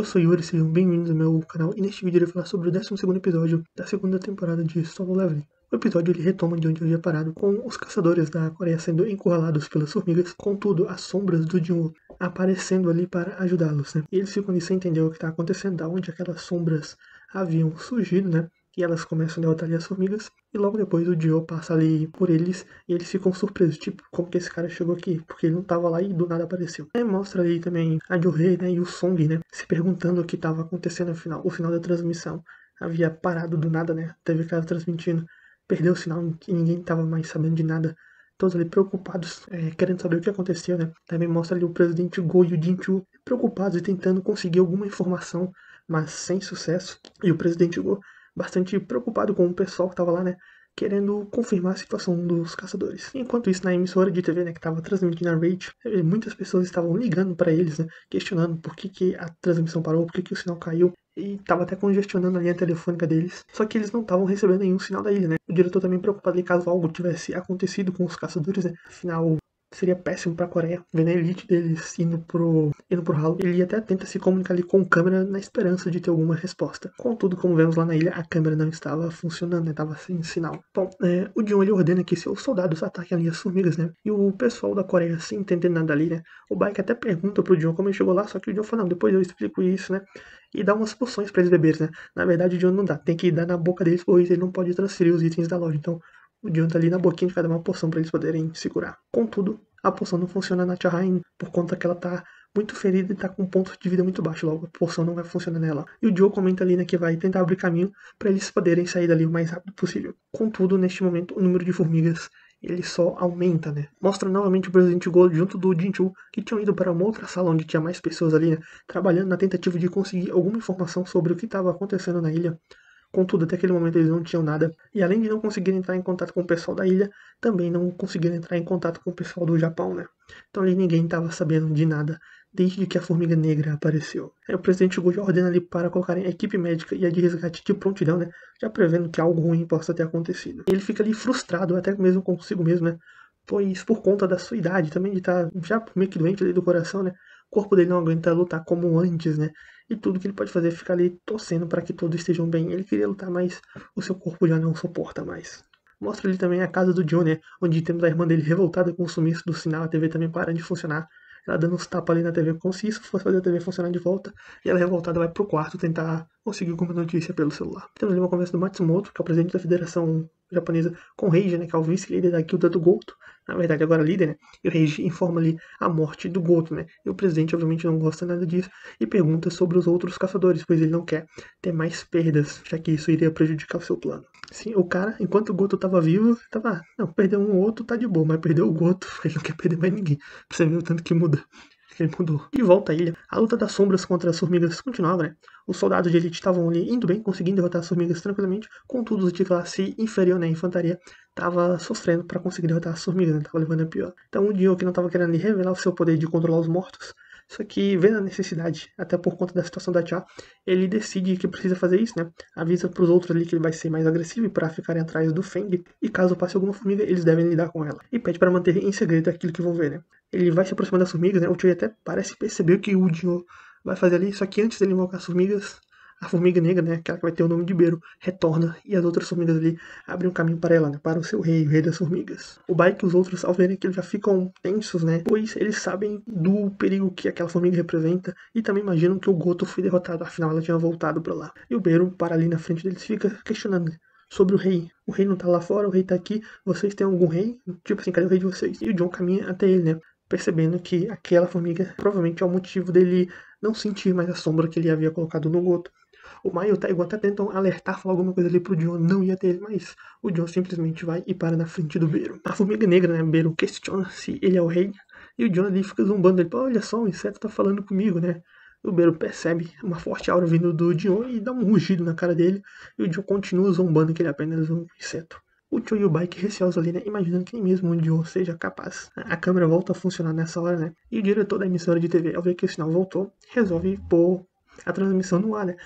Eu sou Yuri, sejam bem-vindos ao meu canal e neste vídeo eu irei falar sobre o 12º episódio da segunda temporada de Solo Leveling. O episódio ele retoma de onde eu havia parado, com os caçadores da Coreia sendo encurralados pelas formigas, contudo as sombras do Jinwoo aparecendo ali para ajudá-los, né? E eles ficam ali sem entender o que está acontecendo, da onde aquelas sombras haviam surgido, né? E elas começam a derrotar ali as formigas, e logo depois o Dio passa ali por eles, e eles ficam surpresos, tipo, como que esse cara chegou aqui? Porque ele não tava lá e do nada apareceu. Aí mostra ali também a Johei, né, e o Song, né, se perguntando o que tava acontecendo no final. O final da transmissão havia parado do nada, né, teve cara transmitindo, perdeu o sinal, e ninguém tava mais sabendo de nada. Todos ali preocupados, querendo saber o que aconteceu, né. Também mostra ali o presidente Go e o Jinchu preocupados e tentando conseguir alguma informação, mas sem sucesso. E o presidente Go bastante preocupado com o pessoal que estava lá, né, querendo confirmar a situação dos caçadores. Enquanto isso, na emissora de TV, né, que estava transmitindo a Raid, muitas pessoas estavam ligando para eles, né, questionando por que a transmissão parou, por que o sinal caiu, e estava até congestionando a linha telefônica deles, só que eles não estavam recebendo nenhum sinal da ilha, né. O diretor também preocupado ali caso algo tivesse acontecido com os caçadores, né, afinal seria péssimo pra Coreia, vendo a elite deles indo pro ralo. Ele até tenta se comunicar ali com a câmera na esperança de ter alguma resposta. Contudo, como vemos lá na ilha, a câmera não estava funcionando, né? Estava sem sinal. Bom, o Dion ele ordena que seus soldados ataquem ali as formigas, né? E o pessoal da Coreia, sem entender nada ali, né? O Baek até pergunta pro Dion como ele chegou lá, só que o Dion fala, não, depois eu explico isso, né? E dá umas poções pra eles beberem, né? Na verdade, o Dion não dá, tem que dar na boca deles, pois ele não pode transferir os itens da loja. Então, o Dion tá ali na boquinha de cada uma poção pra eles poderem segurar. Contudo, a poção não funciona na Tia por conta que ela tá muito ferida e tá com um ponto de vida muito baixo, logo a poção não vai funcionar nela. E o Joe comenta ali, né, que vai tentar abrir caminho para eles poderem sair dali o mais rápido possível. Contudo, neste momento, o número de formigas ele só aumenta, né? Mostra novamente o presidente Gold junto do Jinchu, que tinham ido para uma outra sala onde tinha mais pessoas ali, né, trabalhando na tentativa de conseguir alguma informação sobre o que estava acontecendo na ilha. Contudo, até aquele momento eles não tinham nada, e além de não conseguirem entrar em contato com o pessoal da ilha, também não conseguiram entrar em contato com o pessoal do Japão, né? Então ali ninguém estava sabendo de nada, desde que a Formiga Negra apareceu. Aí o presidente Gojo ordena ali para colocarem a equipe médica e a de resgate de prontidão, né? Já prevendo que algo ruim possa ter acontecido. Ele fica ali frustrado, até mesmo consigo mesmo, né? Pois por conta da sua idade, também de estar já meio que doente ali do coração, né? O corpo dele não aguenta lutar como antes, né? E tudo que ele pode fazer é ficar ali torcendo para que todos estejam bem. Ele queria lutar, mas o seu corpo já não suporta mais. Mostra ali também a casa do John, né? Onde temos a irmã dele revoltada com o sumiço do sinal, a TV também para de funcionar. Ela dando uns tapas ali na TV, como se isso fosse fazer a TV funcionar de volta. E ela revoltada vai pro quarto tentar conseguir alguma notícia pelo celular. Temos ali uma conversa do Matsumoto, que é o presidente da Federação Japonesa, com o Reiji, né? Que é o vice-líder da guilda do Goto. Na verdade, agora líder, né? E o Reiji informa ali a morte do Goto, né? E o presidente, obviamente, não gosta nada disso e pergunta sobre os outros caçadores, pois ele não quer ter mais perdas, já que isso iria prejudicar o seu plano. Sim, o cara, enquanto o Goto tava vivo, tava, não, perdeu um ou outro tá de boa, mas perdeu o Goto, ele não quer perder mais ninguém. Pra você ver o tanto que muda. Ele mudou. De volta à ilha, a luta das sombras contra as formigas continuava, né? Os soldados de elite estavam ali indo bem, conseguindo derrotar as formigas tranquilamente, contudo os de classe inferior, né, infantaria, tava sofrendo para conseguir derrotar as formigas, né? Tava levando a pior. Então o Dio, que não tava querendo ali revelar o seu poder de controlar os mortos, só que vendo a necessidade, até por conta da situação da Tia, ele decide que precisa fazer isso, né? Avisa pros outros ali que ele vai ser mais agressivo para ficarem atrás do Feng, e caso passe alguma formiga, eles devem lidar com ela. E pede para manter em segredo aquilo que vão ver, né? Ele vai se aproximando das formigas, né? O Tio até parece perceber o que o Dio vai fazer ali, só que antes dele invocar as formigas, a formiga negra, né, aquela que vai ter o nome de Beru, retorna e as outras formigas ali abrem um caminho para ela, né, para o seu rei, o rei das formigas. O Baek e os outros, ao verem aquilo, já ficam tensos, né, pois eles sabem do perigo que aquela formiga representa e também imaginam que o Goto foi derrotado, afinal ela tinha voltado para lá. E o Beru, para ali na frente deles, fica questionando sobre o rei. O rei não tá lá fora, o rei tá aqui, vocês têm algum rei? Tipo assim, cadê o rei de vocês? E o John caminha até ele, né, percebendo que aquela formiga provavelmente é o motivo dele não sentir mais a sombra que ele havia colocado no Goto. O Mai e o Taigo até tentam alertar, falar alguma coisa ali pro John não ia ter ele, mas o John simplesmente vai e para na frente do Beru. A formiga negra, né, Beru, questiona se ele é o rei, e o John ali fica zombando ele, olha só, o inseto tá falando comigo, né. O Beru percebe uma forte aura vindo do John e dá um rugido na cara dele, e o John continua zombando que ele é apenas um inseto. O Cho e o Baek receosos ali, né, imaginando que nem mesmo o Dio seja capaz. A câmera volta a funcionar nessa hora, né, e o diretor da emissora de TV, ao ver que o sinal voltou, resolve pôr a transmissão no ar, né.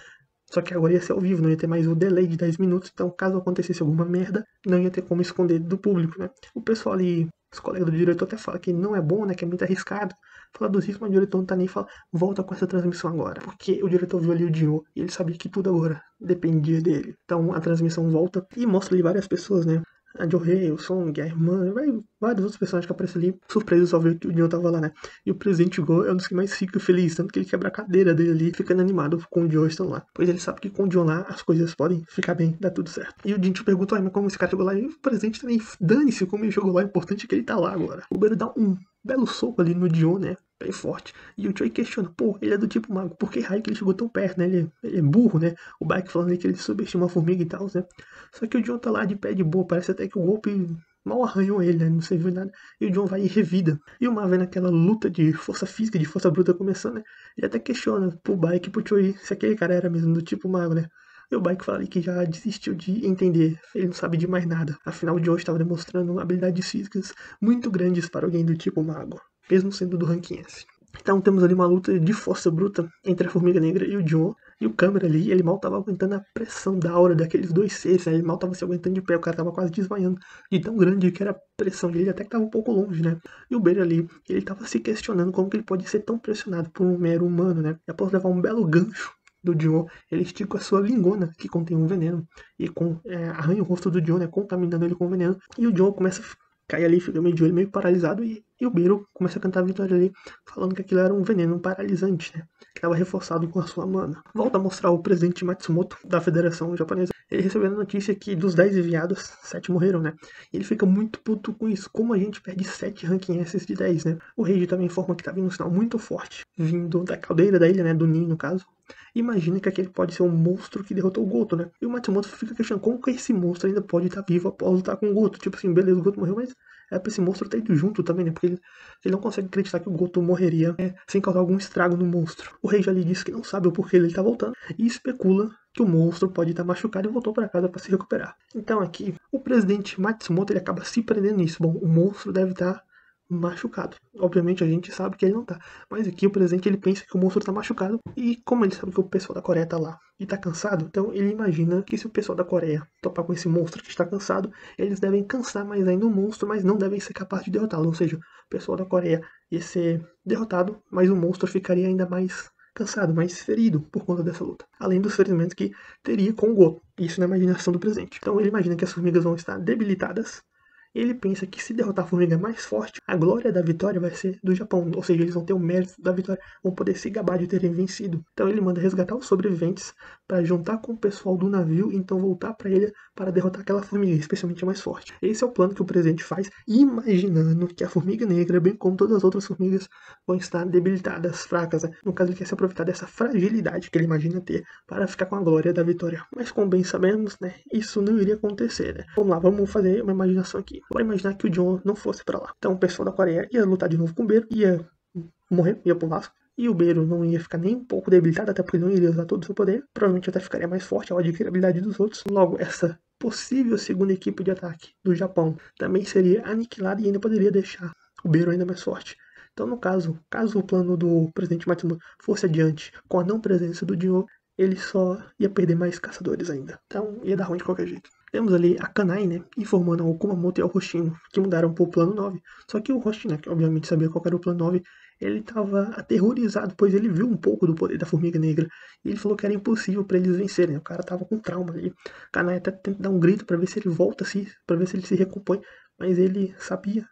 Só que agora ia ser ao vivo, não ia ter mais o delay de 10 minutos, então caso acontecesse alguma merda, não ia ter como esconder do público, né. O pessoal ali, os colegas do diretor até falam que não é bom, né, que é muito arriscado, falar dos riscos, mas o diretor não tá nem falando, volta com essa transmissão agora. Porque o diretor viu ali o Dio e ele sabia que tudo agora dependia dele. Então a transmissão volta e mostra ali várias pessoas, né? A Joe, o Song, a irmã, vários outros personagens que aparecem ali, surpresos ao ver que o Dio tava lá, né? E o presidente Go é um dos que mais fica feliz, tanto que ele quebra a cadeira dele ali, ficando animado com o Dio estando lá. Pois ele sabe que com o Dio lá as coisas podem ficar bem, dá tudo certo. E o Jincho pergunta, mas como esse cara chegou lá? E o presidente também, dane-se como ele chegou lá, o importante é que ele tá lá agora. O Beiro dá um belo soco ali no Dio, né? Bem forte. E o Choi questiona, pô, ele é do tipo mago, por que raio que ele chegou tão perto, né? Ele é burro, né? O Bike falando ali que ele subestima a formiga e tal, né? Só que o John tá lá de pé de boa, parece até que o golpe mal arranhou ele, né? Não serviu nada. E o John vai e revida. E o Mar vendo aquela luta de força física, de força bruta começando, né? Ele até questiona pro Bike e pro Choi se aquele cara era mesmo do tipo mago, né? E o Bike fala ali que já desistiu de entender, ele não sabe de mais nada. Afinal, o John estava demonstrando habilidades físicas muito grandes para alguém do tipo mago, mesmo sendo do ranking S. Então temos ali uma luta de força bruta entre a Formiga Negra e o John. E o câmera ali, ele mal tava aguentando a pressão da aura daqueles dois seres, né? Ele mal tava se aguentando de pé, o cara tava quase desmaiando de tão grande que era a pressão dele, até que tava um pouco longe, né? E o Beiro ali, ele tava se questionando como que ele pode ser tão pressionado por um mero humano, né? E após levar um belo gancho do John, ele estica a sua lingona, que contém um veneno, e arranha o rosto do John, né? Contaminando ele com veneno. E o John começa a cai ali, fica meio de olho, meio paralisado, e o Beiro começa a cantar a vitória ali, falando que aquilo era um veneno paralisante, né? Que estava reforçado com a sua mana. Volta a mostrar o presidente Matsumoto, da Federação Japonesa. Ele recebeu a notícia que dos 10 enviados, 7 morreram, né? E ele fica muito puto com isso. Como a gente perde 7 ranking S de 10, né? O Reiji também informa que tá vindo um sinal muito forte, vindo da caldeira da ilha, né? Do Nin, no caso. Imagina que aquele pode ser um monstro que derrotou o Goto, né? E o Matsumoto fica questionando como que esse monstro ainda pode estar vivo após lutar com o Goto. Tipo assim, beleza, o Goto morreu, mas é pra esse monstro ter ido junto também, né? Porque ele não consegue acreditar que o Goto morreria sem causar algum estrago no monstro. O rei já lhe disse que não sabe o porquê ele tá voltando e especula que o monstro pode estar machucado e voltou para casa para se recuperar. Então aqui, o presidente Matsumoto ele acaba se prendendo nisso. Bom, o monstro deve estar machucado. Obviamente a gente sabe que ele não tá. Mas aqui o presidente ele pensa que o monstro tá machucado. E como ele sabe que o pessoal da Coreia tá lá e tá cansado, então ele imagina que se o pessoal da Coreia topar com esse monstro que está cansado, eles devem cansar mais ainda o monstro, mas não devem ser capazes de derrotá-lo. Ou seja, o pessoal da Coreia ia ser derrotado, mas o monstro ficaria ainda mais cansado, mais ferido por conta dessa luta. Além dos ferimentos que teria com o Goto. Isso na imaginação do presidente. Então ele imagina que as formigas vão estar debilitadas. Ele pensa que se derrotar a formiga mais forte, a glória da vitória vai ser do Japão. Ou seja, eles vão ter o mérito da vitória, vão poder se gabar de terem vencido. Então ele manda resgatar os sobreviventes para juntar com o pessoal do navio e então voltar para ele para derrotar aquela formiga, especialmente a mais forte. Esse é o plano que o presidente faz, imaginando que a formiga negra, bem como todas as outras formigas, vão estar debilitadas, fracas. Né? No caso, ele quer se aproveitar dessa fragilidade que ele imagina ter para ficar com a glória da vitória. Mas como bem sabemos, né, isso não iria acontecer. Né? Vamos lá, vamos fazer uma imaginação aqui. Vai imaginar que o John não fosse pra lá. Então o pessoal da Coreia ia lutar de novo com o Beiro, ia morrer, ia pro Vasco. E o Beiro não ia ficar nem um pouco debilitado, até porque ele não iria usar todo o seu poder. Provavelmente até ficaria mais forte ao adquirir a habilidade dos outros. Logo, essa possível segunda equipe de ataque do Japão também seria aniquilada e ainda poderia deixar o Beiro ainda mais forte. Então, no caso o plano do presidente Matsumoto fosse adiante com a não presença do Dio, ele só ia perder mais caçadores ainda. Então, ia dar ruim de qualquer jeito. Temos ali a Kanai, né, informando ao Kumamoto e ao Hoshino que mudaram para o plano 9. Só que o Hoshino, né, que obviamente sabia qual era o plano 9, ele estava aterrorizado, pois ele viu um pouco do poder da Formiga Negra. E ele falou que era impossível para eles vencerem, né? O cara estava com trauma ali. Kanai até tenta dar um grito para ver se ele volta, para ver se ele se recompõe. Mas ele sabia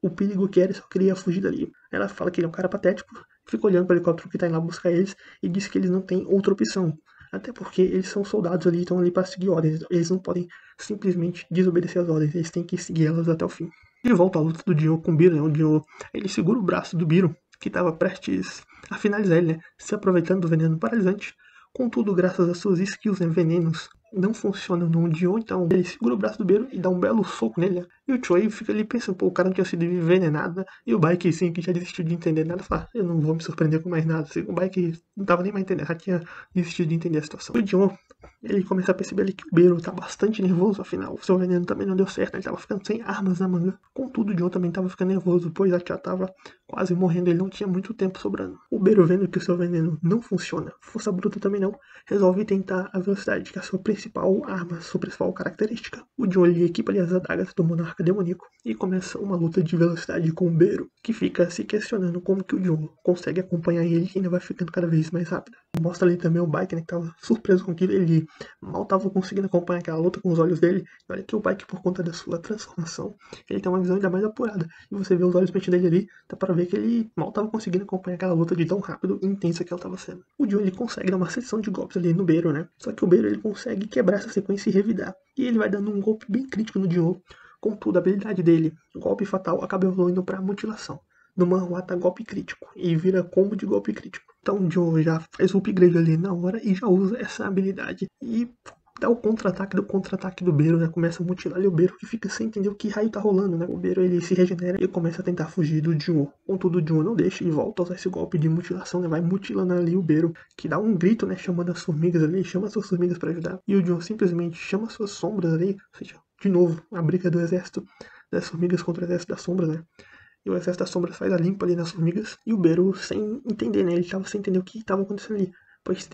o perigo que era e só queria fugir dali. Ela fala que ele é um cara patético, fica olhando para o helicóptero que está indo lá buscar eles e diz que eles não têm outra opção. Até porque eles são soldados ali, estão ali para seguir ordens. Eles não podem simplesmente desobedecer as ordens, eles têm que seguir elas até o fim. De volta à luta do Dio com o Biro, né? O Dio, ele segura o braço do Biro, que estava prestes a finalizar ele, né? Se aproveitando do veneno paralisante. Contudo, graças às suas skills, né? Venenos não funcionam no Dio, então ele segura o braço do Biro e dá um belo soco nele, né? E o Choi fica ali pensando, pô, o cara não tinha sido envenenado, né? E o Bike, sim, que já desistiu de entender nada, fala, eu não vou me surpreender com mais nada. Assim, o Bike não tava nem mais entendendo, já tinha desistido de entender a situação. O Dio, ele começa a perceber ali que o Biro tá bastante nervoso, afinal, o seu veneno também não deu certo, ele tava ficando sem armas na manga. Contudo, o Dio também tava ficando nervoso, pois já tava quase morrendo, ele não tinha muito tempo sobrando. O Beiro, vendo que o seu veneno não funciona, força bruta também não, resolve tentar a velocidade, que é a sua principal arma, sua principal característica. O John ele equipa ali as adagas do monarca demoníaco e começa uma luta de velocidade com o Beiro, que fica se questionando como que o John consegue acompanhar ele e ainda vai ficando cada vez mais rápido. Mostra ali também o Bike, né, que tava surpreso com aquilo, ele mal tava conseguindo acompanhar aquela luta com os olhos dele. E olha que o Bike, por conta da sua transformação, ele tem uma visão ainda mais apurada. E você vê os olhos metidos dele ali, dá para ver que ele mal tava conseguindo acompanhar aquela luta de tão rápido e intensa que ela tava sendo. O John ele consegue dar uma seção de golpes ali no Beiro, né? Só que o Beiro ele consegue quebrar essa sequência e revidar. E ele vai dando um golpe bem crítico no John. Contudo, a habilidade dele, o golpe fatal, acaba evoluindo para mutilação. No manhwa tá golpe crítico e vira combo de golpe crítico. Então o John já faz o upgrade ali na hora e já usa essa habilidade. E dá o contra-ataque do Beiro, né? Começa a mutilar ali o Beiro, que fica sem entender o que raio tá rolando, né? O Beiro ele se regenera e começa a tentar fugir do John. Contudo, o John não deixa e volta a usar esse golpe de mutilação, né? Vai mutilando ali o Beiro, que dá um grito, né? Chamando as formigas ali, chama as suas formigas para ajudar. E o John simplesmente chama as suas sombras ali, ou seja, de novo, a briga do exército das formigas contra o exército das sombras, né? E o exército das sombras faz a limpa ali nas formigas. E o Beru, sem entender, né? Ele tava sem entender o que estava acontecendo ali. Pois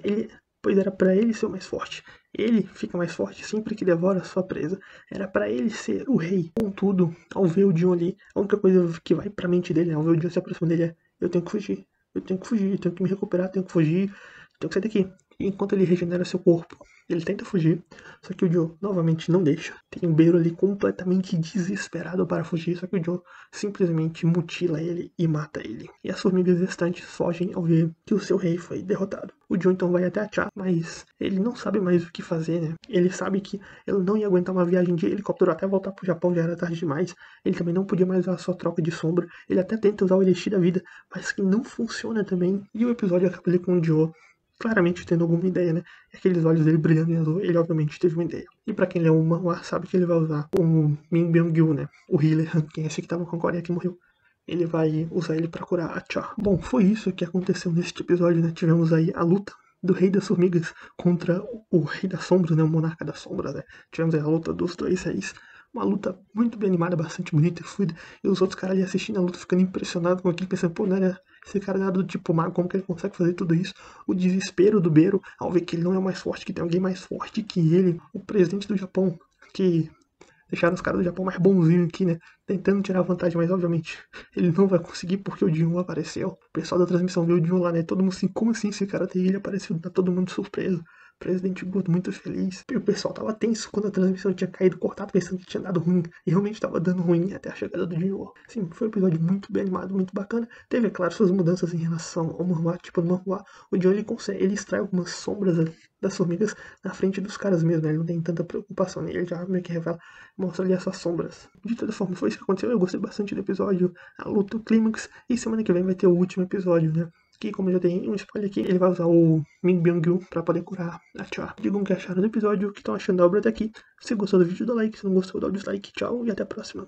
era para ele ser o mais forte. Ele fica mais forte sempre que devora a sua presa. Era para ele ser o rei. Contudo, ao ver o Dion ali, a única coisa que vai pra mente dele, né, ao ver o Dion se aproximando dele é: eu tenho que fugir. Eu tenho que fugir, eu tenho que me recuperar, eu tenho que fugir, eu tenho que sair daqui. E enquanto ele regenera seu corpo, ele tenta fugir, só que o Joe novamente não deixa. Tem o Beiro ali completamente desesperado para fugir, só que o Joe simplesmente mutila ele e mata ele. E as formigas restantes fogem ao ver que o seu rei foi derrotado. O Joe então vai até a Cha, mas ele não sabe mais o que fazer, né? Ele sabe que ele não ia aguentar uma viagem de helicóptero até voltar pro Japão, já era tarde demais. Ele também não podia mais usar a sua troca de sombra. Ele até tenta usar o Elixir da vida, mas que não funciona também. E o episódio acaba ali com o Joe claramente tendo alguma ideia, né? E aqueles olhos dele brilhando em azul, ele obviamente teve uma ideia. E pra quem lê o manhwa, sabe que ele vai usar o Min Byung-gyu, né? O healer, quem é esse que tava com a Coreia que morreu. Ele vai usar ele pra curar a Cha. Bom, foi isso que aconteceu neste episódio, né? Tivemos aí a luta do Rei das Formigas contra o Rei das Sombras, né? O Monarca das Sombras, né? Tivemos aí a luta dos dois reis. Uma luta muito bem animada, bastante bonita e fluida. E os outros caras ali assistindo a luta, ficando impressionados com aquilo, pensando, pô, não era esse cara não era do tipo mago, como que ele consegue fazer tudo isso? O desespero do Beiro ao ver que ele não é o mais forte, que tem alguém mais forte que ele, o presidente do Japão, que deixaram os caras do Japão mais bonzinho aqui, né? Tentando tirar vantagem, mas obviamente ele não vai conseguir porque o Jun apareceu. O pessoal da transmissão viu o Jun lá, né? Todo mundo assim, como assim esse cara tem ele apareceu? Tá todo mundo surpreso. Presidente Guto muito feliz. E o pessoal tava tenso quando a transmissão tinha caído cortado, pensando que tinha dado ruim. E realmente tava dando ruim até a chegada do Jun. Sim, foi um episódio muito bem animado, muito bacana. Teve, é claro, suas mudanças em relação ao manhwa. Tipo, no manhwa, o Jun ele extrai algumas sombras das formigas na frente dos caras mesmo, né? Ele não tem tanta preocupação, né? Ele já meio que revela, mostra ali as suas sombras. De toda forma, foi isso que aconteceu. Eu gostei bastante do episódio, a luta, o clímax. E semana que vem vai ter o último episódio, né? Que, como já tem um spoiler aqui, ele vai usar o Min Byung-gyu pra poder curar a Cha. Digam o que acharam do episódio, o que estão achando da obra até aqui. Se gostou do vídeo, dá like. Se não gostou, dá o dislike. Tchau e até a próxima.